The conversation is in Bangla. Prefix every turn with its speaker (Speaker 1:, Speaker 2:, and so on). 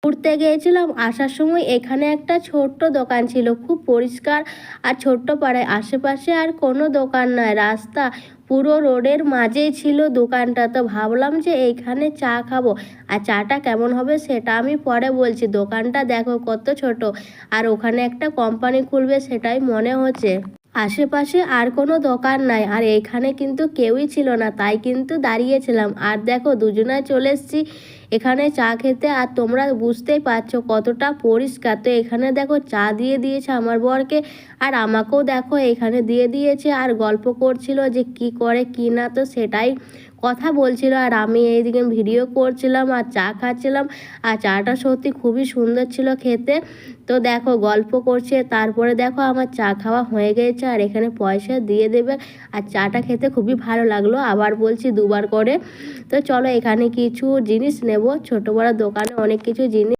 Speaker 1: ঘুরতে গিয়েছিলাম, আসার সময় এখানে একটা ছোট্ট দোকান ছিল, খুব পরিষ্কার আর ছোট্ট পাড়ায়, আশেপাশে আর কোনো দোকান নয়, রাস্তা পুরো রোডের মাঝেই ছিল দোকানটা। তো ভাবলাম যে এইখানে চা খাবো, আর চাটা কেমন হবে সেটা আমি পরে বলছি। দোকানটা দেখো কত ছোট, আর ওখানে একটা কোম্পানি খুলবে সেটাই মনে হচ্ছে। আশেপাশে আর কোনো দোকান নাই, আর এখানে কিন্তু কেউই ছিল না, তাই কিন্তু দাঁড়িয়েছিলাম। আর দেখো দুজনায় চলে এসেছি এখানে চা খেতে, আর তোমরা বুঝতেই পারছো কতটা পরিষ্কার। তো এখানে দেখো চা দিয়ে দিয়েছে আমার বরকে, আর আমাকেও দেখো এখানে দিয়ে দিয়েছে, আর গল্প করছিল যে কি করে কি না, তো সেটাই কথা বলছিল, আর আমি এইদিকে ভিডিও করছিলাম আর চা খাচ্ছিলাম। আর চাটা সত্যি খুবই সুন্দর ছিল খেতে। তো দেখো গল্প করছে, তারপরে দেখো আমার চা খাওয়া হয়ে গেছে, আর এখানে পয়সা দিয়ে দেবে। আর চাটা খেতে খুবই ভালো লাগলো, আবার বলছি দুবার করে। তো চলো এখানে কিছু জিনিস নেব, ছোট বড় দোকানে অনেক কিছু জিনিস